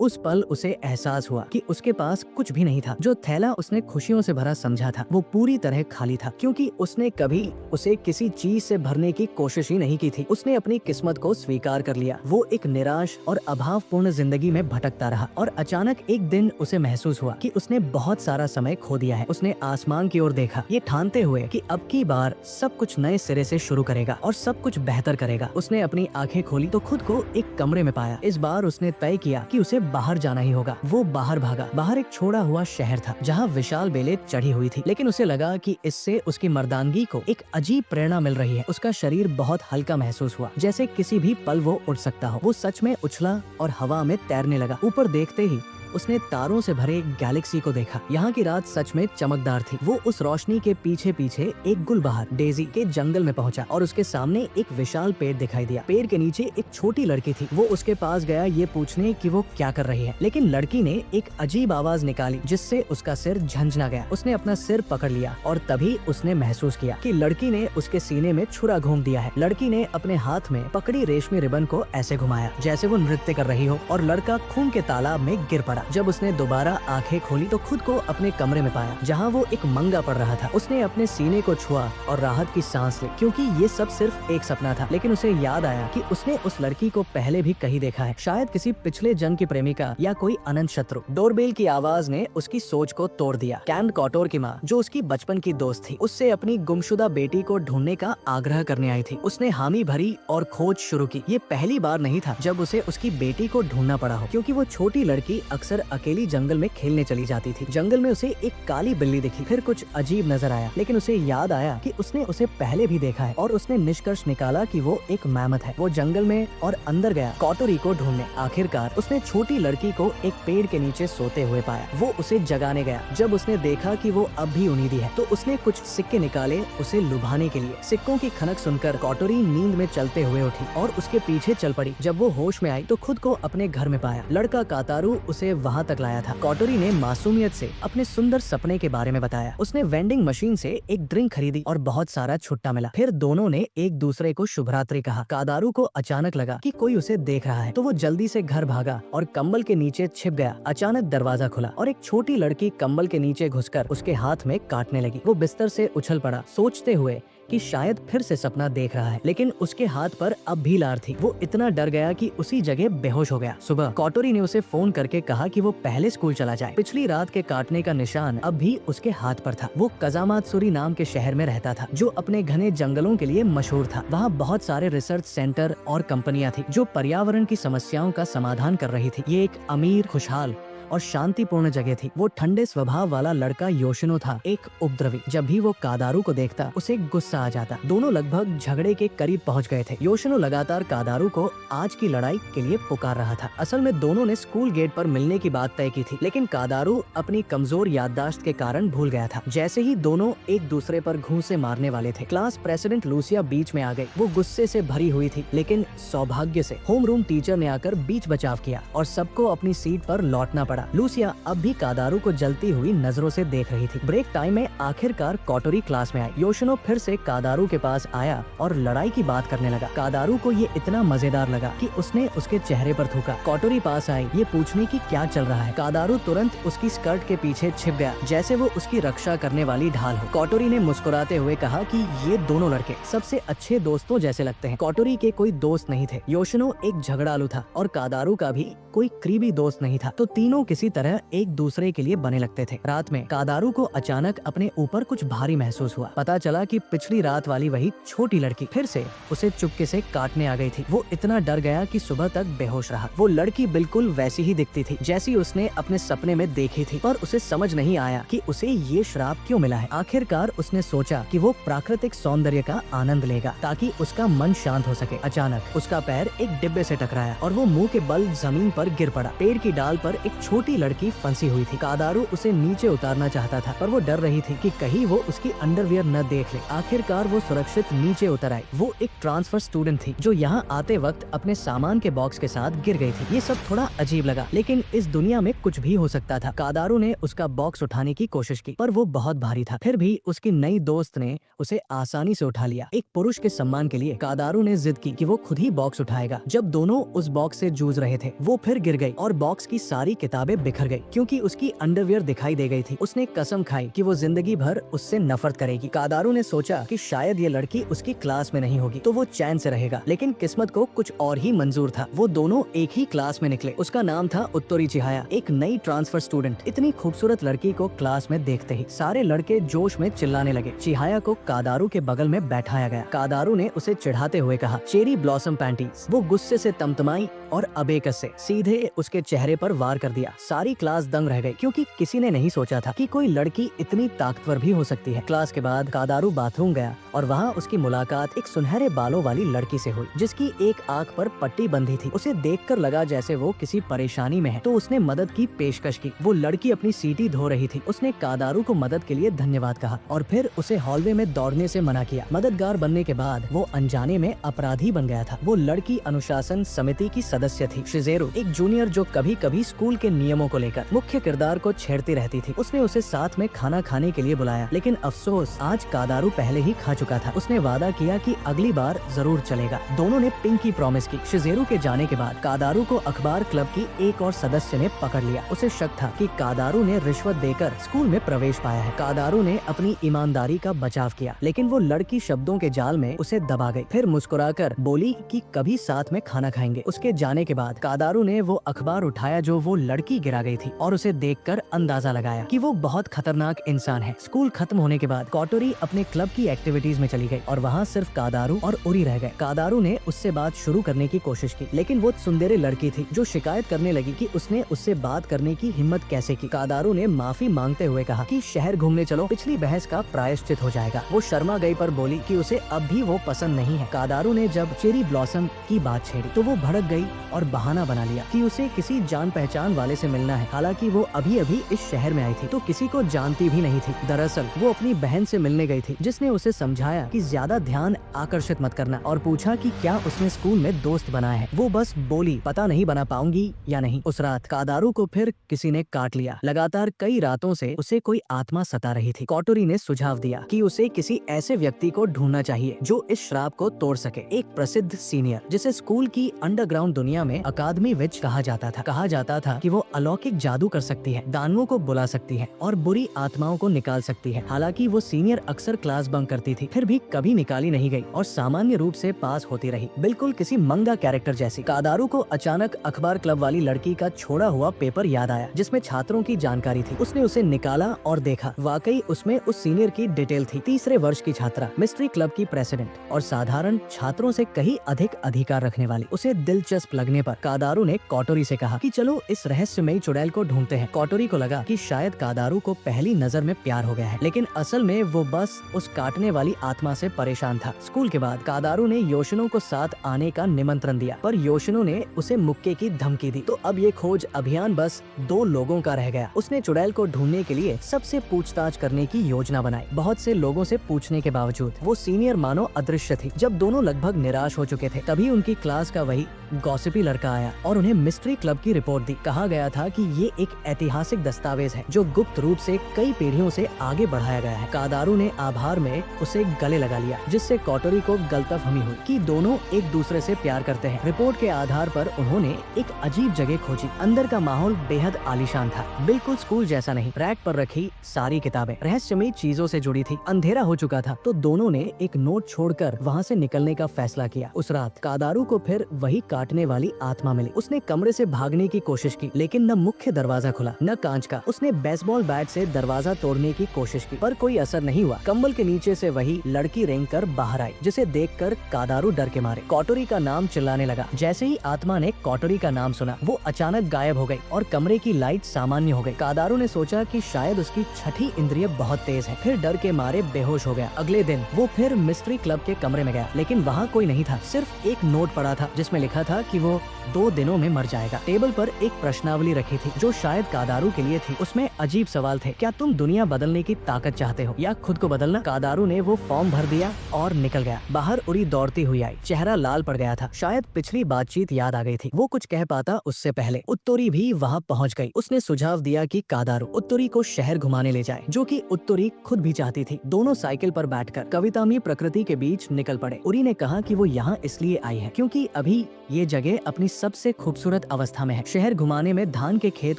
उस पल उसे एहसास हुआ कि उसके पास कुछ भी नहीं था। जो थैला उसने खुशियों से भरा समझा था वो पूरी तरह खाली था, क्योंकि उसने कभी उसे किसी चीज से भरने की कोशिश ही नहीं की थी। उसने अपनी किस्मत को स्वीकार कर लिया। वो एक निराश और अभावपूर्ण जिंदगी में भटकता रहा और अचानक एक दिन उसे महसूस हुआ कि उसने बहुत सारा समय खो दिया है। उसने आसमान की ओर देखा, ये ठानते हुए कि अब की बार सब कुछ नए सिरे से शुरू करेगा और सब कुछ बेहतर करेगा। उसने अपनी आंखें खोली तो खुद को एक कमरे में पाया। इस बार उसने तय किया कि उसे बाहर जाना ही होगा। वो बाहर भागा। बाहर एक छोड़ा हुआ शहर था जहाँ विशाल बेलें चढ़ी हुई थी, लेकिन उसे लगा कि इससे उसकी मर्दानगी को एक अजीब प्रेरणा मिल रही है। उसका शरीर बहुत हल्का महसूस हुआ, जैसे किसी भी पल वो उड़ सकता हो। वो सच में उछला और हवा में तैरने लगा। ऊपर देखते ही उसने तारों से भरे एक गैलेक्सी को देखा। यहाँ की रात सच में चमकदार थी। वो उस रोशनी के पीछे पीछे एक गुलबहार डेजी के जंगल में पहुंचा और उसके सामने एक विशाल पेड़ दिखाई दिया। पेड़ के नीचे एक छोटी लड़की थी। वो उसके पास गया ये पूछने कि वो क्या कर रही है, लेकिन लड़की ने एक अजीब आवाज निकाली जिससे उसका सिर झंझना गया। उसने अपना सिर पकड़ लिया और तभी उसने महसूस किया कि लड़की ने उसके सीने में छुरा घोंप दिया है। लड़की ने अपने हाथ में पकड़ी रेशमी रिबन को ऐसे घुमाया जैसे वो नृत्य कर रही हो और लड़का खून के तालाब में गिर पड़ा। जब उसने दोबारा आंखें खोली तो खुद को अपने कमरे में पाया जहां वो एक मंगा पड़ रहा था। उसने अपने सीने को छुआ और राहत की सांस ली, क्योंकि ये सब सिर्फ एक सपना था। लेकिन उसे याद आया कि उसने उस लड़की को पहले भी कहीं देखा है, शायद किसी पिछले जन्म की प्रेमिका या कोई अनंत शत्रु। डोरबेल की आवाज ने उसकी सोच को तोड़ दिया। कैन कॉटोर की माँ, जो उसकी बचपन की दोस्त थी, उससे अपनी गुमशुदा बेटी को ढूंढने का आग्रह करने आई थी। उसने हामी भरी और खोज शुरू की। ये पहली बार नहीं था जब उसे उसकी बेटी को ढूंढना पड़ा हो, क्योंकि वो छोटी लड़की अक्सर अकेली जंगल में खेलने चली जाती थी। जंगल में उसे एक काली बिल्ली दिखी। फिर कुछ अजीब नजर आया, लेकिन उसे याद आया कि उसने उसे पहले भी देखा है और उसने निष्कर्ष निकाला कि वो एक मैमथ है। वो जंगल में और अंदर गया कॉटोरी को ढूंढने। आखिरकार उसने छोटी लड़की को एक पेड़ के नीचे सोते हुए पाया। वो उसे जगाने गया। जब उसने देखा कि वो अब भी उन्नीदी है तो उसने कुछ सिक्के निकाले उसे लुभाने के लिए। सिक्कों की खनक सुनकर कॉटोरी नींद में चलते हुए उठी और उसके पीछे चल पड़ी। जब वो होश में आई तो खुद को अपने घर में पाया। लड़का कातारू उसे वहाँ तक लाया था। कॉटोरी ने मासूमियत से अपने सुंदर सपने के बारे में बताया। उसने वेंडिंग मशीन से एक ड्रिंक खरीदी और बहुत सारा छुट्टा मिला। फिर दोनों ने एक दूसरे को शुभरात्रि कहा। कादारू को अचानक लगा कि कोई उसे देख रहा है, तो वो जल्दी से घर भागा और कंबल के नीचे छिप गया। अचानक दरवाजा खुला और एक छोटी लड़की कंबल के नीचे घुसकर उसके हाथ में काटने लगी। वो बिस्तर से उछल पड़ा, सोचते हुए कि शायद फिर से सपना देख रहा है, लेकिन उसके हाथ पर अब भी लार थी। वो इतना डर गया कि उसी जगह बेहोश हो गया। सुबह कॉटोरी ने उसे फोन करके कहा कि वो पहले स्कूल चला जाए। पिछली रात के काटने का निशान अब भी उसके हाथ पर था। वो कजामात्सुरी नाम के शहर में रहता था, जो अपने घने जंगलों के लिए मशहूर था। वहाँ बहुत सारे रिसर्च सेंटर और कंपनियां थी जो पर्यावरण की समस्याओं का समाधान कर रही थी। ये एक अमीर, खुशहाल और शांतिपूर्ण जगह थी। वो ठंडे स्वभाव वाला लड़का योशिनो था, एक उपद्रवी। जब भी वो कादारू को देखता उसे गुस्सा आ जाता। दोनों लगभग झगड़े के करीब पहुंच गए थे। योशिनो लगातार कादारू को आज की लड़ाई के लिए पुकार रहा था। असल में दोनों ने स्कूल गेट पर मिलने की बात तय की थी, लेकिन कादारू अपनी कमजोर याददाश्त के कारण भूल गया था। जैसे ही दोनों एक दूसरे पर घूंसे मारने वाले थे, क्लास प्रेसिडेंट लूसिया बीच में आ गई। वो गुस्से से भरी हुई थी, लेकिन सौभाग्य से होम रूम टीचर ने आकर बीच बचाव किया और सबको अपनी सीट पर लौटना पड़ा। लूसिया अब भी कादारू को जलती हुई नजरों से देख रही थी। ब्रेक टाइम में आखिरकार कॉटोरी क्लास में आई। योशिनो फिर से कादारू के पास आया और लड़ाई की बात करने लगा। कादारू को ये इतना मजेदार लगा कि उसने उसके चेहरे पर थूका। कॉटोरी पास आई ये पूछने की क्या चल रहा है। कादारू तुरंत उसकी स्कर्ट के पीछे छिप गया, जैसे वो उसकी रक्षा करने वाली ढाल हो। कॉटोरी ने मुस्कुराते हुए कहा कि ये दोनों लड़के सबसे अच्छे दोस्तों जैसे लगते हैं। कॉटोरी के कोई दोस्त नहीं थे। योशिनो एक झगड़ालू था और कादारू का भी कोई करीबी दोस्त नहीं था, तो तीनों किसी तरह एक दूसरे के लिए बने लगते थे। रात में कादारू को अचानक अपने ऊपर कुछ भारी महसूस हुआ। पता चला कि पिछली रात वाली वही छोटी लड़की फिर से उसे चुपके से काटने आ गई थी। वो इतना डर गया कि सुबह तक बेहोश रहा। वो लड़की बिल्कुल वैसी ही दिखती थी जैसी उसने अपने सपने में देखी थी, पर उसे समझ नहीं आया कि उसे ये श्राप क्यों मिला है। आखिरकार उसने सोचा कि वो प्राकृतिक सौंदर्य का आनंद लेगा ताकि उसका मन शांत हो सके। अचानक उसका पैर एक डिब्बे से टकराया और वो मुंह के बल जमीन पर गिर पड़ा। पेड़ की डाल पर एक छोटी लड़की फंसी हुई थी। कादारू उसे नीचे उतारना चाहता था पर वो डर रही थी कि कहीं वो उसकी अंडरवियर न देख ले। आखिरकार वो सुरक्षित नीचे उतर आई। वो एक ट्रांसफर स्टूडेंट थी जो यहाँ आते वक्त अपने सामान के बॉक्स के साथ गिर गई थी। ये सब थोड़ा अजीब लगा, लेकिन इस दुनिया में कुछ भी हो सकता था। कादारू ने उसका बॉक्स उठाने की कोशिश की पर वो बहुत भारी था। फिर भी उसकी नई दोस्त ने उसे आसानी से उठा लिया। एक पुरुष के सम्मान के लिए कादारू ने जिद की कि वो खुद ही बॉक्स उठाएगा। जब दोनों उस बॉक्स से जूझ रहे थे वो फिर गिर गई और बॉक्स की सारी किताबें बिखर गई क्योंकि उसकी अंडरवियर दिखाई दे गई थी। उसने कसम खाई कि वो जिंदगी भर उससे नफरत करेगी। कादारू ने सोचा कि शायद ये लड़की उसकी क्लास में नहीं होगी तो वो चैन से रहेगा, लेकिन किस्मत को कुछ और ही मंजूर था। वो दोनों एक ही क्लास में निकले। उसका नाम था उत्तरी चिहाया, एक नई ट्रांसफर स्टूडेंट। इतनी खूबसूरत लड़की को क्लास में देखते ही सारे लड़के जोश में चिल्लाने लगे। चिहाया को कादारू के बगल में बैठाया गया। कादारू ने उसे चिढ़ाते हुए कहा, चेरी ब्लॉसम पैंटीज। वो गुस्से से तमतमाई और अबेकस से सीधे उसके चेहरे पर वार कर दिया। सारी क्लास दंग रह गई क्योंकि किसी ने नहीं सोचा था कि कोई लड़की इतनी ताकतवर भी हो सकती है। क्लास के बाद कादारू बाथरूम गया और वहाँ उसकी मुलाकात एक सुनहरे बालों वाली लड़की से हुई जिसकी एक आंख पर पट्टी बंधी थी। उसे देखकर लगा जैसे वो किसी परेशानी में है तो उसने मदद की पेशकश की। वो लड़की अपनी सीटी धो रही थी। उसने कादारू को मदद के लिए धन्यवाद कहा और फिर उसे हॉलवे में दौड़ने से मना किया। मददगार बनने के बाद वो अनजाने में अपराधी बन गया था। वो लड़की अनुशासन समिति की सदस्य थी। शिजेरू एक जूनियर जो कभी कभी स्कूल के नियमों को लेकर मुख्य किरदार को छेड़ती रहती थी। उसने उसे साथ में खाना खाने के लिए बुलाया, लेकिन अफसोस आज कादारू पहले ही खा चुका था। उसने वादा किया कि अगली बार जरूर चलेगा। दोनों ने पिंकी प्रॉमिस की। शिजेरू के जाने के बाद कादारू को अखबार क्लब की एक और सदस्य ने पकड़ लिया। उसे शक था कि कादारू ने रिश्वत देकर स्कूल में प्रवेश पाया है। कादारू ने अपनी ईमानदारी का बचाव किया, लेकिन वो लड़की शब्दों के जाल में उसे दबा गई। फिर मुस्कुराकर बोली कि कभी साथ में खाना खाएंगे। उसके जाने के बाद कादारू ने वो अखबार उठाया जो वो लड़की गिरा गई थी और उसे देखकर अंदाजा लगाया कि वो बहुत खतरनाक इंसान है। स्कूल खत्म होने के बाद कोटोरी अपने क्लब की एक्टिविटीज में चली गई और वहाँ सिर्फ कादारू और उरी रह गए। कादारू ने उससे बात शुरू करने की कोशिश की, लेकिन वो सुंदरी लड़की थी जो शिकायत करने लगी कि उसने उससे बात करने की हिम्मत कैसे की। कादारू ने माफी मांगते हुए कहा कि शहर घूमने चलो, पिछली बहस का प्रायश्चित हो जाएगा। वो शर्मा गई पर बोली कि उसे अब भी वो पसंद नहीं है। कादारू ने जब चेरी ब्लॉसम की बात छेड़ी तो वो भड़क गई और बहाना बना लिया कि उसे किसी जान पहचान वाले से मिलना है। हालांकि वो अभी अभी इस शहर में आई थी तो किसी को जानती भी नहीं थी। दरअसल वो अपनी बहन से मिलने गई थी जिसने उसे समझाया कि ज्यादा ध्यान आकर्षित मत करना और पूछा कि क्या उसने स्कूल में दोस्त बनाया है। वो बस बोली पता नहीं बना पाऊंगी या नहीं। उस रात कादारू को फिर किसी ने काट लिया। लगातार कई रातों से उसे कोई आत्मा सता रही थी। कोटोरी ने सुझाव दिया कि उसे किसी ऐसे व्यक्ति को ढूंढना चाहिए जो इस श्राप को तोड़ सके। एक प्रसिद्ध सीनियर जिसे स्कूल की अंडरग्राउंड दुनिया में अकादमी विच कहा जाता था। कहा जाता था कि वो अलौकिक जादू कर सकती है, दानवों को बुला सकती है और बुरी आत्माओं को निकाल सकती है। हालांकि वो सीनियर अक्सर क्लास बंक करती थी, फिर भी कभी निकाली नहीं गई और सामान्य रूप से पास होती रही, बिल्कुल किसी मंगा कैरेक्टर जैसी। कादारू को अचानक अखबार क्लब वाली लड़की का छोड़ा हुआ पेपर याद आया जिसमें छात्रों की जानकारी थी। उसने उसे निकाला और देखा, वाकई उसमें उस सीनियर की डिटेल थी। तीसरे वर्ष की छात्रा, मिस्ट्री क्लब की प्रेसिडेंट और साधारण छात्रों से कहीं अधिक अधिकार रखने वाली। उसे दिलचस्प लगने पर कादारू ने कोटोरी से कहा कि चलो इस रहस्यमयी चुड़ैल को ढूंढते हैं। कोटोरी को लगा कि शायद कादारू को पहली नजर में प्यार हो गया है, लेकिन असल में वो बस उस काटने वाली आत्मा से परेशान था। स्कूल के बाद कादारू ने योशिनो को साथ आने का निमंत्रण दिया, पर योशिनो ने उसे मुक्के की धमकी दी। तो अब ये खोज अभियान बस 2 लोगों का रह गया। उसने चुड़ैल को ढूंढने के लिए सबसे पूछताछ करने की योजना बनाई। बहुत से लोगों से पूछने के बावजूद वो सीनियर मानो अदृश्य थी। जब दोनों लगभग निराश हो चुके थे तभी उनकी क्लास का वही गॉसिपी लड़का आया और उन्हें मिस्ट्री क्लब की रिपोर्ट दी। कहा गया था कि ये एक ऐतिहासिक दस्तावेज है जो गुप्त रूप से कई पीढ़ियों से आगे बढ़ाया गया है। कादारू ने आभार में उसे गले लगा लिया, जिससे कोटोरी को गलतफहमी हुई कि दोनों एक दूसरे से प्यार करते हैं। रिपोर्ट के आधार पर उन्होंने एक अजीब जगह खोजी। अंदर का माहौल बेहद आलीशान था, बिल्कुल स्कूल जैसा नहीं। रैक पर रखी सारी किताबें रहस्यमयी चीजों से जुड़ी थी। अंधेरा हो चुका था तो दोनों ने एक नोट छोड़कर वहाँ से निकलने का फैसला किया। उस रात कादारू को फिर वही काटने वाली आत्मा मिली। उसने कमरे से भागने की कोशिश की, लेकिन न मुख्य दरवाजा खुला न कांच का। उसने बेसबॉल बैट से दरवाजा तोड़ने की कोशिश की, पर कोई असर नहीं हुआ। कंबल के नीचे से वही लड़की रेंग कर बाहर आई, जिसे देखकर कादारू डर के मारे कोटोरी का नाम चिल्लाने लगा। जैसे ही आत्मा ने कोटोरी का नाम सुना, वो अचानक गायब हो गई और कमरे की लाइट सामान्य हो गई। कादारू ने सोचा कि शायद उसकी छठी इंद्रिय बहुत तेज है, फिर डर के मारे बेहोश हो गया। अगले दिन वो फिर मिस्ट्री क्लब के कमरे में गया, लेकिन वहाँ कोई नहीं था। सिर्फ एक नोट पड़ा था जिसमें लिखा था कि वो 2 दिनों में मर जाएगा। टेबल पर एक प्रश्नावली प्रश्नावली रखी थी जो शायद कादारू के लिए थी। उसमें अजीब सवाल थे, क्या तुम दुनिया बदलने की ताकत चाहते हो या खुद को बदलना? कादारू ने वो फॉर्म भर दिया और निकल गया। बाहर उरी दौड़ती हुई आई, चेहरा लाल पड़ गया था। शायद पिछली बातचीत याद आ गई थी। वो कुछ कह पाता उससे पहले उत्तरी भी वहाँ पहुँच गई। उसने सुझाव दिया कि कादारू उत्तरी को शहर घुमाने ले जाए, जो कि उत्तरी खुद भी चाहती थी। दोनों साइकिल पर बैठकर कवितामी प्रकृति के बीच निकल पड़े। उरी ने कहा कि वो यहाँ इसलिए आई है क्योंकि अभी ये जगह अपनी सबसे खूबसूरत अवस्था में है। शहर घुमाने में धान के खेत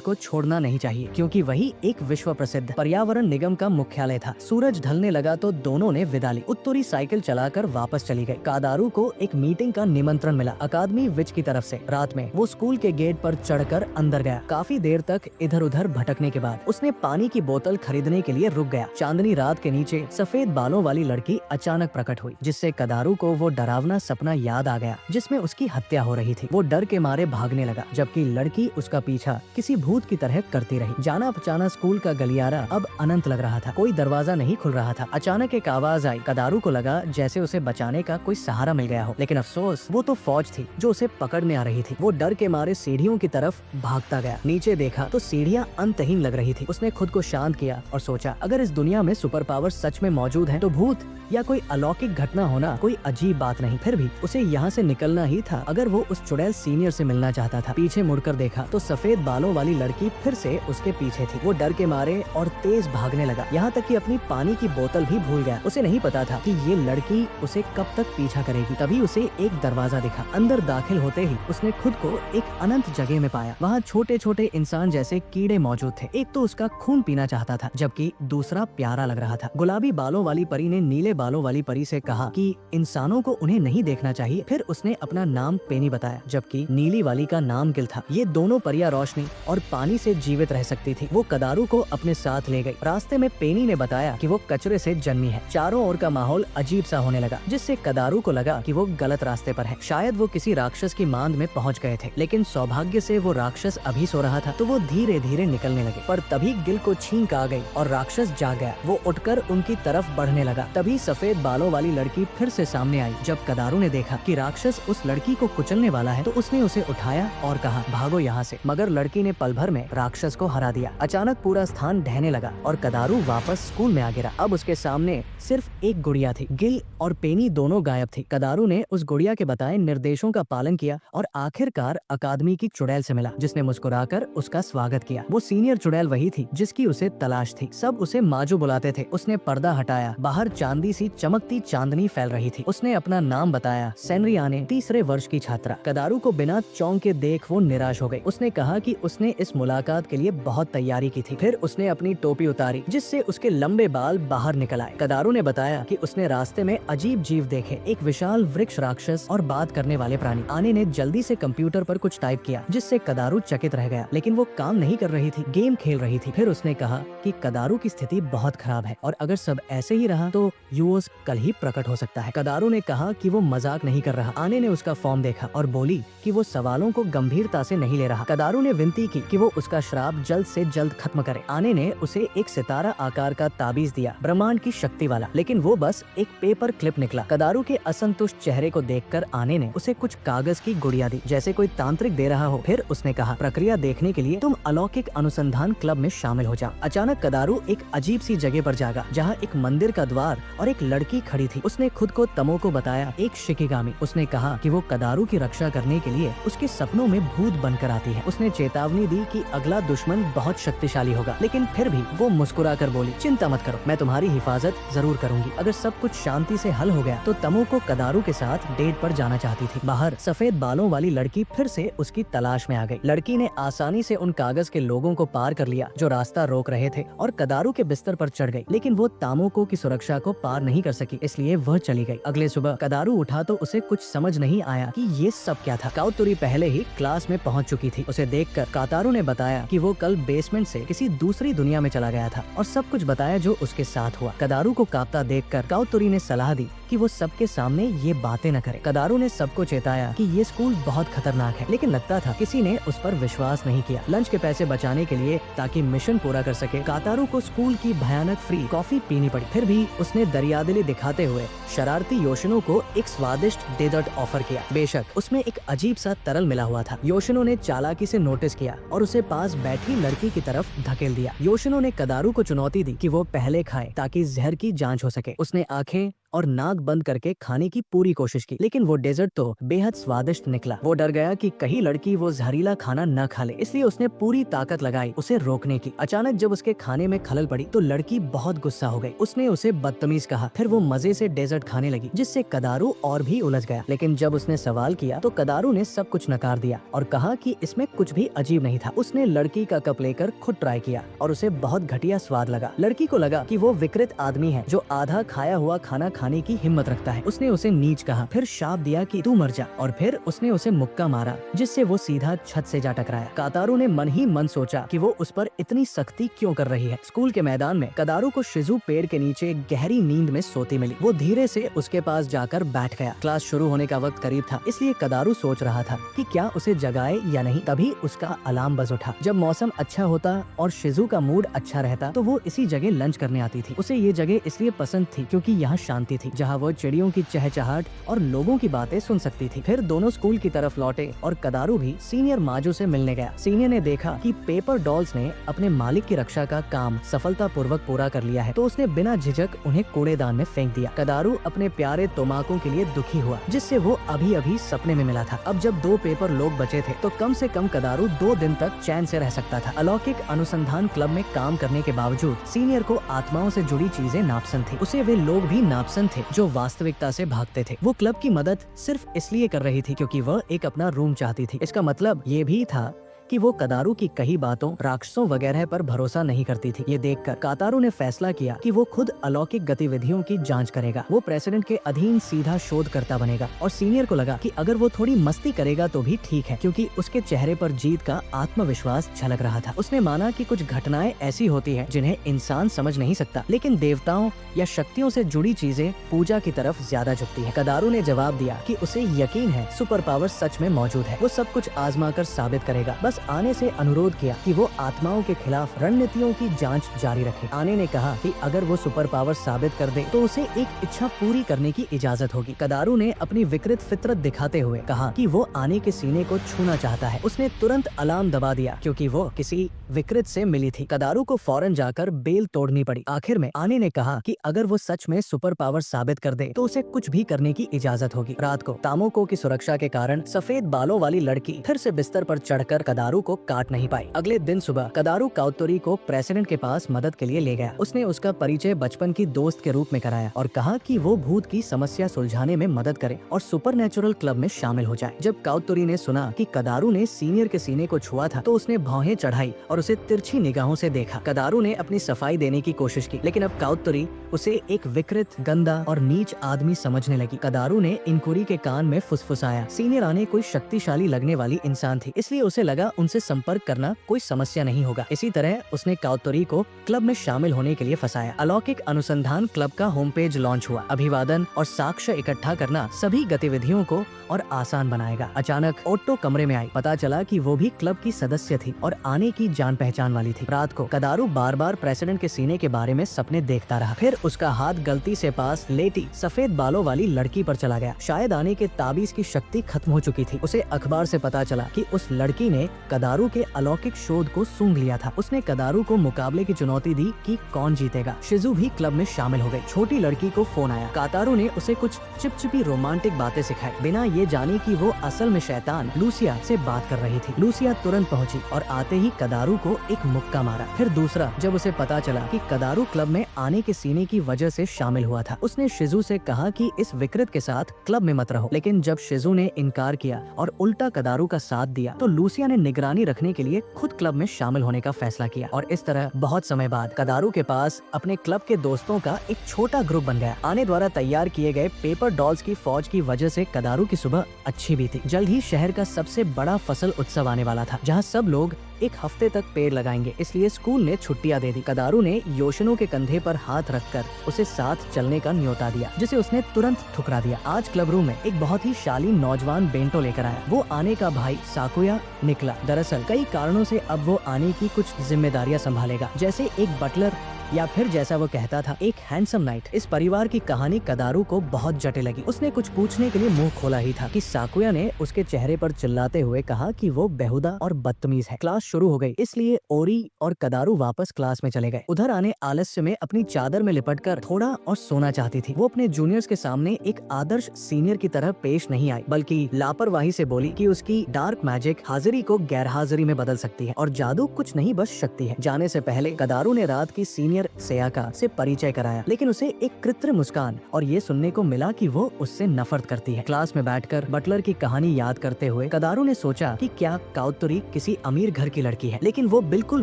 को छोड़ना नहीं चाहिए क्योंकि वही एक विश्व प्रसिद्ध पर्यावरण निगम का मुख्यालय था। सूरज ढलने लगा तो दोनों ने विदा ली। उत्तरी साइकिल चलाकर वापस चली गई। कादारू को एक मीटिंग का निमंत्रण मिला अकादमी विच की तरफ से। रात में वो स्कूल के गेट पर चढ़कर अंदर गया। काफी देर तक इधर उधर भटकने के बाद उसने पानी की बोतल खरीदने के लिए रुक गया। चांदनी रात के नीचे सफेद बालों वाली लड़की अचानक प्रकट हुई, जिससे कादारू को वो डरावना सपना याद आ गया जिसमें उसकी हत्या हो रही थी। वो डर के मारे भागने लगा, जबकि लड़की उसका पीछा किसी भूत की तरह करती रही। जाना पहचाना स्कूल का गलियारा अब अनंत लग रहा था। कोई दरवाजा नहीं खुल रहा था। अचानक एक आवाज आई। कादारू को लगा जैसे उसे बचाने का कोई सहारा मिल गया हो, लेकिन अफसोस वो तो फौज थी जो उसे पकड़ने आ रही थी। वो डर के मारे सीढ़ियों की तरफ भागता गया। नीचे देखा तो सीढ़ियां अंतहीन लग रही थी। उसने खुद को शांत किया और सोचा, अगर इस दुनिया में सुपर पावर सच में मौजूद है तो भूत या कोई अलौकिक घटना होना कोई अजीब बात नहीं। फिर भी उसे यहाँ से निकलना ही था अगर वो उस चुड़ैल सीनियर से मिलना चाहता था। पीछे मुड़कर देखा तो सफेद बालों वाली लड़की फिर से उसके पीछे थी। वो डर के मारे और तेज भागने लगा, यहाँ तक कि अपनी पानी की बोतल भी भूल गया। उसे नहीं पता था कि ये लड़की उसे कब तक पीछा करेगी। तभी उसे एक दरवाजा दिखा। अंदर दाखिल होते ही उसने खुद को एक अनंत जगह में पाया। वहाँ छोटे छोटे इंसान जैसे कीड़े मौजूद थे। एक तो उसका खून पीना चाहता था, जबकि दूसरा प्यारा लग रहा था। गुलाबी बालों वाली परी ने नीले बालों वाली परी से कहा कि इंसानों को उन्हें नहीं देखना चाहिए। फिर उसने अपना नाम पेनी बताया, जबकि नीली वाली का नाम गिल था। ये दोनों परियां रोशनी और पानी से जीवित रह सकती थी। वो कादारू को अपने साथ ले गई। रास्ते में पेनी ने बताया कि वो कचरे से जन्मी है। चारों ओर का माहौल अजीब सा होने लगा, जिससे कादारू को लगा कि वो गलत रास्ते पर है। शायद वो किसी राक्षस की मांद में पहुंच गए थे, लेकिन सौभाग्य से वो राक्षस अभी सो रहा था, तो वो धीरे धीरे निकलने लगे। पर तभी गिल को छींक आ गई और राक्षस जाग गया। वो उठकर उनकी तरफ बढ़ने लगा। तभी सफेद बालों वाली लड़की फिर से सामने आई। जब कादारू ने देखा कि राक्षस उस लड़की को कुचलने वाला है, तो उसने उसे उठाया और कहा, भागो यहाँ से। मगर लड़की ने पल भर में राक्षस को हरा दिया। अचानक पूरा स्थान ढहने लगा और कादारू वापस स्कूल में आ गिरा। अब उसके सामने सिर्फ एक गुड़िया थी। गिल और पेनी दोनों गायब थी। कादारू ने उस गुड़िया के बताए निर्देशों का पालन किया और आखिरकार अकादमी की चुड़ैल से मिला, जिसने मुस्कुराकर उसका स्वागत किया। वो सीनियर चुड़ैल वही थी जिसकी उसे तलाश थी। सब उसे माजू बुलाते थे। उसने पर्दा हटाया। बाहर चांदी सी चमकती चांदनी फैल रही थी। उसने अपना नाम बताया, सेनरियाने, तीसरे वर्ष की छात्रा। कादारू को बिना चौंक के देख वो निराश हो गई। उसने कहा कि उसने इस मुलाकात के लिए बहुत तैयारी की थी। फिर उसने अपनी टोपी उतारी, जिससे उसके लंबे बाल बाहर निकल आए। कादारू ने बताया कि उसने रास्ते में अजीब जीव देखे, एक विशाल वृक्ष राक्षस और बात करने वाले प्राणी। आने ने जल्दी से कंप्यूटर पर कुछ टाइप किया, जिससे कादारू चकित रह गया, लेकिन वो काम नहीं कर रही थी, गेम खेल रही थी। फिर उसने कहा कि कादारू की स्थिति बहुत खराब है और अगर सब ऐसे ही रहा तो यूओस कल ही प्रकट हो सकता है। कादारू ने कहा कि वो मजाक नहीं कर रहा। आने ने उसका फॉर्म देखा और बोली कि वो सवालों को गंभीरता से नहीं ले रहा। कादारू ने विनती की कि वो उसका श्राप जल्द से जल्द खत्म करे। आने ने उसे एक सितारा आकार का ताबीज दिया, ब्रह्मांड की शक्ति वाला, लेकिन वो बस एक पेपर क्लिप निकला। कादारू के असंतुष्ट चेहरे को देखकर आने ने उसे कुछ कागज की गुड़िया दी, जैसे कोई तांत्रिक दे रहा हो। फिर उसने कहा, प्रक्रिया देखने के लिए तुम अलौकिक अनुसंधान क्लब में शामिल हो जाओ। अचानक कादारू एक अजीब सी जगह पर जागा, जहाँ एक मंदिर का द्वार और एक लड़की खड़ी थी। उसने खुद को तमो को बताया, एक शिकिगामी। उसने कहा कि वो कादारू की रक्षा करने के लिए उसके सपनों में भूत बनकर आती है। उसने चेतावनी दी कि अगला दुश्मन बहुत शक्तिशाली होगा, लेकिन फिर भी वो मुस्कुरा कर बोली, चिंता मत करो, मैं तुम्हारी हिफाजत जरूर करूंगी। अगर सब कुछ शांति से हल हो गया तो तमो को कादारू के साथ डेट पर जाना चाहती थी। बाहर सफेद बालों वाली लड़की फिर से उसकी तलाश में आ गई। लड़की ने आसानी से उन कागज के लोगों को पार कर लिया जो रास्ता रोक रहे थे और कादारू के बिस्तर पर चढ़ गई, लेकिन वो तामोको की सुरक्षा को पार नहीं कर सकी, इसलिए वह चली गई। अगले सुबह कादारू उठा तो उसे कुछ समझ नहीं आया कि ये सब क्या था। काउतुरी पहले ही क्लास में पहुंच चुकी थी। उसे देखकर कातारू ने बताया कि वो कल बेसमेंट से किसी दूसरी दुनिया में चला गया था और सब कुछ बताया जो उसके साथ हुआ। कादारू को कांपता देखकर काउतुरी ने सलाह दी कि वो सबके सामने ये बातें न करे। कदारू ने सबको चेताया कि ये स्कूल बहुत खतरनाक है, लेकिन लगता था किसी ने उस पर विश्वास नहीं किया। लंच के पैसे बचाने के लिए ताकि मिशन पूरा कर सके, कातारू को स्कूल की भयानक फ्री कॉफी पीनी पड़ी। फिर भी उसने दरियादिली दिखाते हुए शरारती योशिनो को एक स्वादिष्ट डेजर्ट ऑफर किया। बेशक उसमें एक अजीब सा तरल मिला हुआ था। योशिनो ने चालाकी से नोटिस किया और उसे पास बैठी लड़की की तरफ धकेल दिया। योशिनो ने कदारू को चुनौती दी कि वो पहले खाए ताकि जहर की जांच हो सके। उसने आंखें और नाक बंद करके खाने की पूरी कोशिश की, लेकिन वो डेजर्ट तो बेहद स्वादिष्ट निकला। वो डर गया कि कहीं लड़की वो जहरीला खाना न खा ले, इसलिए उसने पूरी ताकत लगाई उसे रोकने की। अचानक जब उसके खाने में खलल पड़ी तो लड़की बहुत गुस्सा हो गई। उसने उसे बदतमीज कहा। फिर वो मजे से डेजर्ट खाने लगी, जिससे कदारू और भी उलझ गया। लेकिन जब उसने सवाल किया तो कदारू ने सब कुछ नकार दिया और कहा कि इसमें कुछ भी अजीब नहीं था। उसने लड़की का कप लेकर खुद ट्राई किया और उसे बहुत घटिया स्वाद लगा। लड़की को लगा कि वो विकृत आदमी है जो आधा खाया हुआ खाना खाने की हिम्मत रखता है। उसने उसे नीच कहा, फिर शाप दिया कि तू मर जा, और फिर उसने उसे मुक्का मारा जिससे वो सीधा छत से जा टकराया। कातारू ने मन ही मन सोचा कि वो उस पर इतनी सख्ती क्यों कर रही है। स्कूल के मैदान में कदारू को शिजू पेड़ के नीचे गहरी नींद में सोती मिली। वो धीरे से उसके पास जाकर बैठ गया। क्लास शुरू होने का वक्त करीब था, इसलिए कदारू सोच रहा था कि क्या उसे जगाए या नहीं। तभी उसका अलार्म बज उठा। जब मौसम अच्छा होता और शिजू का मूड अच्छा रहता तो वो इसी जगह लंच करने आती थी। उसे ये जगह इसलिए पसंद थी क्योंकि यहाँ शांति थी, जहाँ वो चिड़ियों की चहचहाहट और लोगों की बातें सुन सकती थी। फिर दोनों स्कूल की तरफ लौटे और कदारू भी सीनियर माजू से मिलने गया। सीनियर ने देखा कि पेपर डॉल्स ने अपने मालिक की रक्षा का काम सफलतापूर्वक पूरा कर लिया है, तो उसने बिना झिझक उन्हें कूड़ेदान में फेंक दिया। कदारू अपने प्यारे तोमाकों के लिए दुखी हुआ, जिससे वो अभी अभी सपने में मिला था। अब जब 2 पेपर लोग बचे थे तो कम से कम कदारू 2 दिन तक चैन से रह सकता था। अलौकिक अनुसंधान क्लब में काम करने के बावजूद सीनियर को आत्माओं से जुड़ी चीजें नापसंद थी। उसे वे लोग भी नापसंद थे जो वास्तविकता से भागते थे। वो क्लब की मदद सिर्फ इसलिए कर रही थी क्योंकि वह एक अपना रूम चाहती थी। इसका मतलब ये भी था कि वो कदारू की कही बातों, राक्षसों वगैरह पर भरोसा नहीं करती थी। ये देखकर कातारू ने फैसला किया कि वो खुद अलौकिक गतिविधियों की जांच करेगा। वो प्रेसिडेंट के अधीन सीधा शोधकर्ता बनेगा। और सीनियर को लगा कि अगर वो थोड़ी मस्ती करेगा तो भी ठीक है, क्योंकि उसके चेहरे पर जीत का आत्मविश्वास झलक रहा था। उसने माना कि कुछ घटनाएं ऐसी होती है जिन्हें इंसान समझ नहीं सकता, लेकिन देवताओं या शक्तियों से जुड़ी चीजें पूजा की तरफ ज्यादा झुकती है। कदारू ने जवाब दिया कि उसे यकीन है सुपर पावर सच में मौजूद है। वो सब कुछ आजमा कर साबित करेगा। बस आने से अनुरोध किया कि वो आत्माओं के खिलाफ रणनीतियों की जांच जारी रखे। आने ने कहा कि अगर वो सुपर पावर साबित कर दे तो उसे एक इच्छा पूरी करने की इजाजत होगी। कदारू ने अपनी विकृत फितरत दिखाते हुए कहा कि वो आने के सीने को छूना चाहता है। उसने तुरंत अलार्म दबा दिया क्योंकि वो किसी विकृत से मिली थी। कदारू को फौरन जाकर बेल तोड़नी पड़ी। आखिर में आने ने कहा कि अगर वो सच में सुपर पावर साबित कर दे तो उसे कुछ भी करने की इजाजत होगी। रात को तामोको की सुरक्षा के कारण सफेद बालों वाली लड़की फिर से बिस्तर पर चढ़कर कदारू को काट नहीं पाई। अगले दिन सुबह कदारू काउतोरी को प्रेसिडेंट के पास मदद के लिए ले गया। उसने उसका परिचय बचपन की दोस्त के रूप में कराया और कहा कि वो भूत की समस्या सुलझाने में मदद करे और सुपरनैचुरल क्लब में शामिल हो जाए। जब काउतोरी ने सुना कि कदारू ने सीनियर के सीने को छुआ था तो उसने भौहें चढ़ाई और उसे तिरछी निगाहों से देखा। कदारू ने अपनी सफाई देने की कोशिश की, लेकिन अब काउतोरी उसे एक विकृत, गंदा और नीच आदमी समझने लगी। कदारू ने इंकुरी के कान में फुसफुसाया। सीनियर आने कोई शक्तिशाली लगने वाली इंसान थी, इसलिए उसे लगा उनसे संपर्क करना कोई समस्या नहीं होगा। इसी तरह उसने काउतोरी को क्लब में शामिल होने के लिए फंसाया। अलौकिक अनुसंधान क्लब का होम पेज लॉन्च हुआ। अभिवादन और साक्ष्य इकट्ठा करना सभी गतिविधियों को और आसान बनाएगा। अचानक ओट्टो कमरे में आई। पता चला कि वो भी क्लब की सदस्य थी और आने की जान पहचान वाली थी। रात को कदारू बार बार प्रेसिडेंट के सीने के बारे में सपने देखता रहा। फिर उसका हाथ गलती से पास लेटी सफेद बालों वाली लड़की पर चला गया। शायद आने के ताबीज की शक्ति खत्म हो चुकी थी। उसे अखबार से पता चला कि उस लड़की ने कदारू के अलौकिक शोध को सूंघ लिया था। उसने कदारू को मुकाबले की चुनौती दी कि कौन जीतेगा। शिजू भी क्लब में शामिल हो गई। छोटी लड़की को फोन आया। कातारू ने उसे कुछ चिपचिपी रोमांटिक बातें सिखाई, बिना ये जाने कि वो असल में शैतान लूसिया से बात कर रही थी। लूसिया तुरंत पहुंची और आते ही कदारू को एक मुक्का मारा। फिर दूसरा, जब उसे पता चला कि कदारू क्लब में आने के सीने की वजह से शामिल हुआ था, उसने शिजू से कहा कि इस विकृत के साथ क्लब में मत रहो। लेकिन जब शिजू ने इनकार किया और उल्टा कदारू का साथ दिया तो लूसिया ने निगरानी रखने के लिए खुद क्लब में शामिल होने का फैसला किया। और इस तरह बहुत समय बाद कदारू के पास अपने क्लब के दोस्तों का एक छोटा ग्रुप बन गया। आने द्वारा तैयार किए गए पेपर डॉल्स की फौज की वजह से कदारू की सुबह अच्छी भी थी। जल्द ही शहर का सबसे बड़ा फसल उत्सव आने वाला था, जहां सब लोग 1 हफ्ते तक पेड़ लगाएंगे, इसलिए स्कूल ने छुट्टियां दे दी। कदारू ने योशिनो के कंधे पर हाथ रखकर उसे साथ चलने का न्योता दिया, जिसे उसने तुरंत ठुकरा दिया। आज क्लब रूम में एक बहुत ही शालीन नौजवान बेंटो लेकर आया। वो आने का भाई साकुया निकला। दरअसल कई कारणों से अब वो आने की कुछ जिम्मेदारियां संभालेगा, जैसे एक बटलर या फिर जैसा वो कहता था, एक हैंडसम नाइट। इस परिवार की कहानी कदारू को बहुत जटिल लगी। उसने कुछ पूछने के लिए मुंह खोला ही था कि साकुया ने उसके चेहरे पर चिल्लाते हुए कहा कि वो बेहुदा और बदतमीज है। क्लास शुरू हो गई, इसलिए ओरी और कदारू वापस क्लास में चले गए। उधर आने आलस्य में अपनी चादर में लिपटकर थोड़ा और सोना चाहती थी। वो अपने जूनियर्स के सामने एक आदर्श सीनियर की तरह पेश नहीं आई, बल्कि लापरवाही से बोली कि उसकी डार्क मैजिक हाजिरी को गैर हाजिरी में बदल सकती है और जादू कुछ नहीं बच सकती है। जाने से पहले कदारू ने रात की सीनियर सेयाका से परिचय कराया, लेकिन उसे एक कृत्रिम मुस्कान और ये सुनने को मिला कि वो उससे नफरत करती है। क्लास में बैठकर बटलर की कहानी याद करते हुए कदारू ने सोचा कि क्या काउतुरी किसी अमीर घर की लड़की है, लेकिन वो बिल्कुल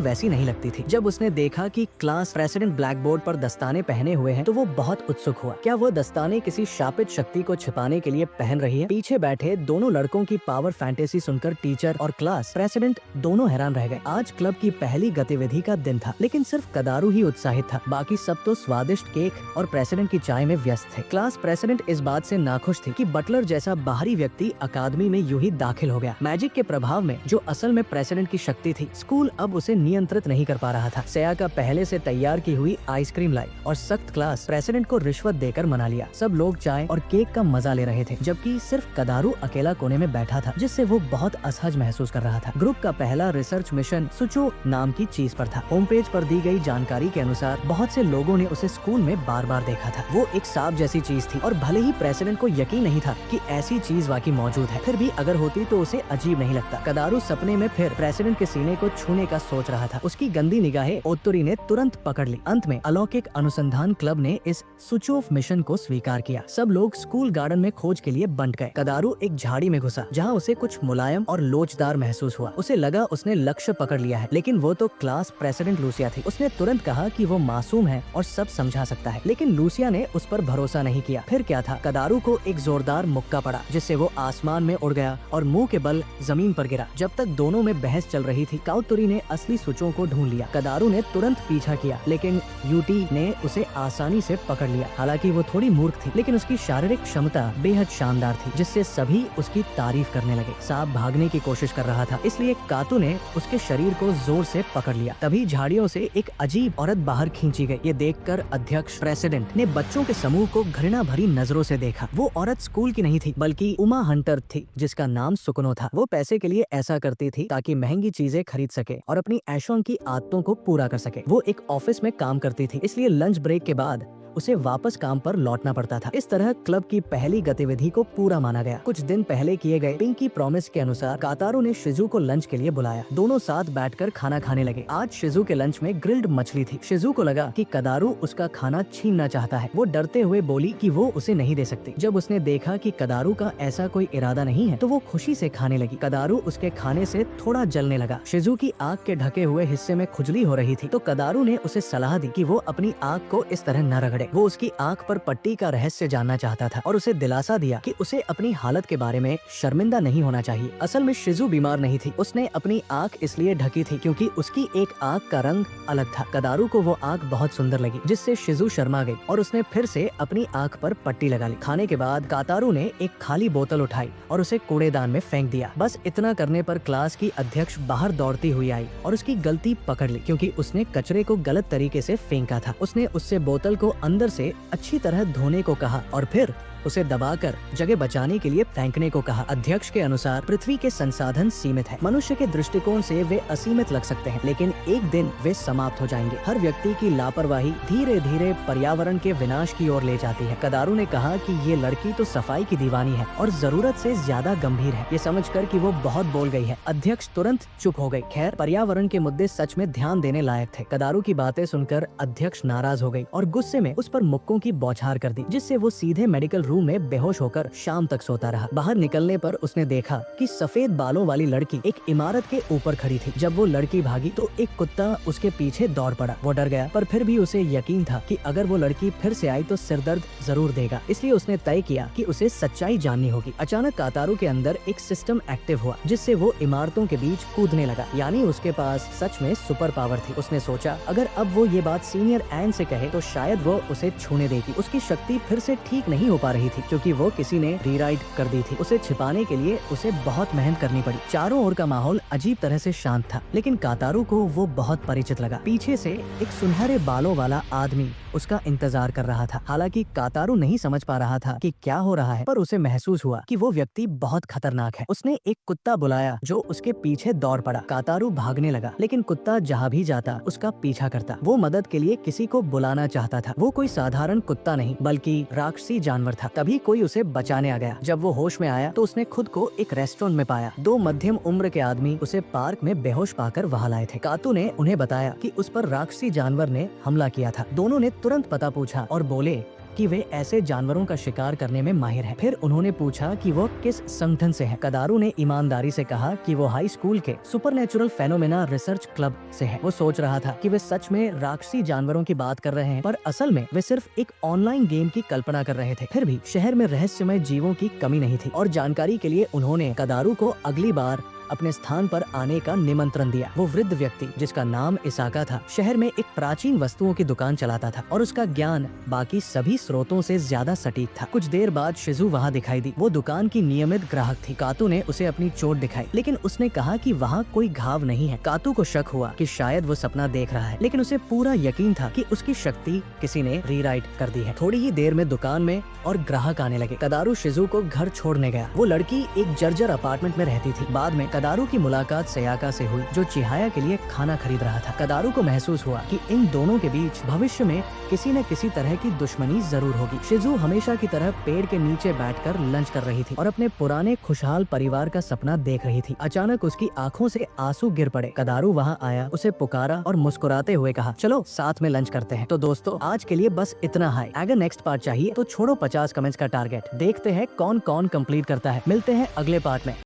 वैसी नहीं लगती थी। जब उसने देखा कि क्लास प्रेसिडेंट ब्लैक बोर्ड पर दस्ताने पहने हुए हैं, तो वो बहुत उत्सुक हुआ। क्या वो दस्ताने किसी शापित शक्ति को छिपाने के लिए पहन रही है? पीछे बैठे दोनों लड़कों की पावर फैंटेसी सुनकर टीचर और क्लास प्रेसिडेंट दोनों हैरान रह गए। आज क्लब की पहली गतिविधि का दिन था, लेकिन सिर्फ कदारू ही उत्साहित था। बाकी सब तो स्वादिष्ट केक और प्रेसिडेंट की चाय में व्यस्त थे। क्लास प्रेसिडेंट इस बात से नाखुश थी कि बटलर जैसा बाहरी व्यक्ति अकादमी में यूं ही दाखिल हो गया। मैजिक के प्रभाव में जो असल में प्रेसिडेंट की शक्ति थी, स्कूल अब उसे नियंत्रित नहीं कर पा रहा था। सेयाका पहले से तैयार की हुई आइसक्रीम लाई और सख्त क्लास प्रेसिडेंट को रिश्वत देकर मना लिया। सब लोग चाय और केक का मजा ले रहे थे, जबकि सिर्फ कदारू अकेला कोने में बैठा था, जिससे वो बहुत असहज महसूस कर रहा था। ग्रुप का पहला रिसर्च मिशन सुचो नाम की चीज पर था। होम पेज पर दी गई जानकारी के अनुसार बहुत से लोगों ने उसे स्कूल में बार बार देखा था। वो एक सांप जैसी चीज थी और भले ही प्रेसिडेंट को यकीन नहीं था कि ऐसी चीज वाकई मौजूद है, फिर भी अगर होती तो उसे अजीब नहीं लगता। कदारू सपने में फिर प्रेसिडेंट के सीने को छूने का सोच रहा था। उसकी गंदी निगाहें ओत्तोरी ने तुरंत पकड़ ली। अंत में अलौकिक अनुसंधान क्लब ने इस सुचोफ मिशन को स्वीकार किया। सब लोग स्कूल गार्डन में खोज के लिए बंट गए। कदारू एक झाड़ी में घुसा, जहाँ उसे कुछ मुलायम और लोचदार महसूस हुआ। उसे लगा उसने लक्ष्य पकड़ लिया है, लेकिन वो तो क्लास प्रेसिडेंट लूसिया थी। उसने तुरंत कहा कि वो मासूम है और सब समझा सकता है, लेकिन लूसिया ने उस पर भरोसा नहीं किया। फिर क्या था, कदारू को एक जोरदार मुक्का पड़ा, जिससे वो आसमान में उड़ गया और मुंह के बल जमीन पर गिरा। जब तक दोनों में बहस चल रही थी, काउतुरी ने असली सुचों को ढूंढ लिया। कदारू ने तुरंत पीछा किया, लेकिन यूटी ने उसे आसानी से पकड़ लिया। हालांकि वो थोड़ी मूर्ख थी, लेकिन उसकी शारीरिक क्षमता बेहद शानदार थी, जिससे सभी उसकी तारीफ करने लगे। सांप भागने की कोशिश कर रहा था, इसलिए कातू ने उसके शरीर को जोर से पकड़ लिया। तभी झाड़ियों से एक अजीब औरत बाहर खींची गई। ये देखकर अध्यक्ष प्रेसिडेंट ने बच्चों के समूह को घृणा भरी नजरों से देखा। वो औरत स्कूल की नहीं थी, बल्कि उमा हंटर थी, जिसका नाम सुकनो था। वो पैसे के लिए ऐसा करती थी ताकि महंगी चीजें खरीद सके और अपनी ऐशों की आदतों को पूरा कर सके। वो एक ऑफिस में काम करती थी, इसलिए लंच ब्रेक के बाद उसे वापस काम पर लौटना पड़ता था। इस तरह क्लब की पहली गतिविधि को पूरा माना गया। कुछ दिन पहले किए गए पिंकी प्रॉमिस के अनुसार कातारो ने शिजू को लंच के लिए बुलाया। दोनों साथ बैठकर खाना खाने लगे। आज शिजू के लंच में ग्रिल्ड मछली थी। शिजू को लगा कि कदारू उसका खाना छीनना चाहता है। वो डरते हुए बोली कि वो उसे नहीं दे सकती। जब उसने देखा कि कदारू का ऐसा कोई इरादा नहीं है, तो वो खुशी से खाने लगी। कदारू उसके खाने से थोड़ा जलने लगा। शिजू की आँख के ढके हुए हिस्से में खुजली हो रही थी, तो कदारू ने उसे सलाह दी कि वो अपनी आँख को इस तरह न रगड़े। वो उसकी आंख पर पट्टी का रहस्य जानना चाहता था और उसे दिलासा दिया कि उसे अपनी हालत के बारे में शर्मिंदा नहीं होना चाहिए। असल में शिजू बीमार नहीं थी। उसने अपनी आंख इसलिए ढकी थी क्योंकि उसकी एक आंख का रंग अलग था। कदारू को वो आंख बहुत सुंदर लगी, जिससे शिजू शर्मा गई और उसने फिर से अपनी आंख पर पट्टी लगा ली। खाने के बाद कातारू ने एक खाली बोतल उठाई और उसे कूड़ेदान में फेंक दिया। बस इतना करने पर क्लास की अध्यक्ष बाहर दौड़ती हुई आई और उसकी गलती पकड़ ली, क्योंकि उसने कचरे को गलत तरीके से फेंका था। उसने उससे बोतल को अंदर से अच्छी तरह धोने को कहा और फिर उसे दबाकर जगह बचाने के लिए फेंकने को कहा। अध्यक्ष के अनुसार पृथ्वी के संसाधन सीमित है। मनुष्य के दृष्टिकोण से वे असीमित लग सकते हैं, लेकिन एक दिन वे समाप्त हो जाएंगे। हर व्यक्ति की लापरवाही धीरे धीरे पर्यावरण के विनाश की ओर ले जाती है। कदारू ने कहा कि ये लड़की तो सफाई की दीवानी है और जरूरत से ज्यादा गंभीर है। ये समझकर कि वो बहुत बोल गई है, अध्यक्ष तुरंत चुप हो गई। खैर, पर्यावरण के मुद्दे सच में ध्यान देने लायक थे। कदारू की बातें सुनकर अध्यक्ष नाराज हो गई और गुस्से में उस पर मुक्कों की बौछार कर दी, जिससे वो सीधे मेडिकल रूम में बेहोश होकर शाम तक सोता रहा। बाहर निकलने पर उसने देखा कि सफेद बालों वाली लड़की एक इमारत के ऊपर खड़ी थी। जब वो लड़की भागी तो एक कुत्ता उसके पीछे दौड़ पड़ा। वो डर गया, पर फिर भी उसे यकीन था कि अगर वो लड़की फिर से आई तो सिरदर्द जरूर देगा, इसलिए उसने तय किया कि उसे सच्चाई जाननी होगी। अचानक कातारू के अंदर एक सिस्टम एक्टिव हुआ जिससे वो इमारतों के बीच कूदने लगा, यानी उसके पास सच में सुपर पावर थी। उसने सोचा अगर अब वो ये बात सीनियर एन से कहे तो शायद वो उसे छूने देगी। उसकी शक्ति फिर से ठीक नहीं हो पा रही थी क्योंकि वो किसी ने रीराइट कर दी थी। उसे छिपाने के लिए उसे बहुत मेहनत करनी पड़ी। चारों ओर का माहौल अजीब तरह से शांत था, लेकिन कातारू को वो बहुत परिचित लगा। पीछे से एक सुनहरे बालों वाला आदमी उसका इंतजार कर रहा था। हालांकि कातारू नहीं समझ पा रहा था कि क्या हो रहा है, पर उसे महसूस हुआ कि वो व्यक्ति बहुत खतरनाक है। उसने एक कुत्ता बुलाया जो उसके पीछे दौड़ पड़ा। कातारू भागने लगा, लेकिन कुत्ता जहाँ भी जाता उसका पीछा करता। वो मदद के लिए किसी को बुलाना चाहता था। वो कोई साधारण कुत्ता नहीं बल्कि राक्षसी जानवर था। तभी कोई उसे बचाने आ गया। जब वो होश में आया तो उसने खुद को एक रेस्टोरेंट में पाया। दो मध्यम उम्र के आदमी उसे पार्क में बेहोश पाकर वहाँ लाए थे। कातू ने उन्हें बताया कि उस पर राक्षसी जानवर ने हमला किया था। दोनों ने तुरंत पता पूछा और बोले कि वे ऐसे जानवरों का शिकार करने में माहिर हैं। फिर उन्होंने पूछा कि वो किस संगठन से है। कदारू ने ईमानदारी से कहा कि वो हाई स्कूल के सुपरनेचुरल फेनोमेना रिसर्च क्लब से है। वो सोच रहा था कि वे सच में राक्षसी जानवरों की बात कर रहे हैं, पर असल में वे सिर्फ एक ऑनलाइन गेम की कल्पना कर रहे थे। फिर भी शहर में रहस्यमय जीवों की कमी नहीं थी और जानकारी के लिए उन्होंने कदारू को अगली बार अपने स्थान पर आने का निमंत्रण दिया। वो वृद्ध व्यक्ति जिसका नाम इसाका था, शहर में एक प्राचीन वस्तुओं की दुकान चलाता था और उसका ज्ञान बाकी सभी स्रोतों से ज्यादा सटीक था। कुछ देर बाद शिजू वहाँ दिखाई दी। वो दुकान की नियमित ग्राहक थी। कातू ने उसे अपनी चोट दिखाई, लेकिन उसने कहा कि वहाँ कोई घाव नहीं है। कातू को शक हुआ कि शायद वो सपना देख रहा है, लेकिन उसे पूरा यकीन था कि उसकी शक्ति किसी ने रीराइट कर दी है। थोड़ी ही देर में दुकान में और ग्राहक आने लगे। कदारू शिजू को घर छोड़ने गया। वो लड़की एक जर्जर अपार्टमेंट में रहती थी। बाद में कदारू की मुलाकात सयाका से हुई जो चिहाया के लिए खाना खरीद रहा था। कदारू को महसूस हुआ कि इन दोनों के बीच भविष्य में किसी न किसी तरह की दुश्मनी जरूर होगी। शिजू हमेशा की तरह पेड़ के नीचे बैठकर लंच कर रही थी और अपने पुराने खुशहाल परिवार का सपना देख रही थी। अचानक उसकी आंखों से आंसू गिर पड़े। कदारू वहाँ आया, उसे पुकारा और मुस्कुराते हुए कहा, चलो साथ में लंच करते हैं। तो दोस्तों आज के लिए बस इतना है। अगर नेक्स्ट पार्ट चाहिए तो छोड़ो 50 कमेंट्स का टारगेट। देखते हैं कौन कौन कंप्लीट करता है। मिलते हैं अगले पार्ट में।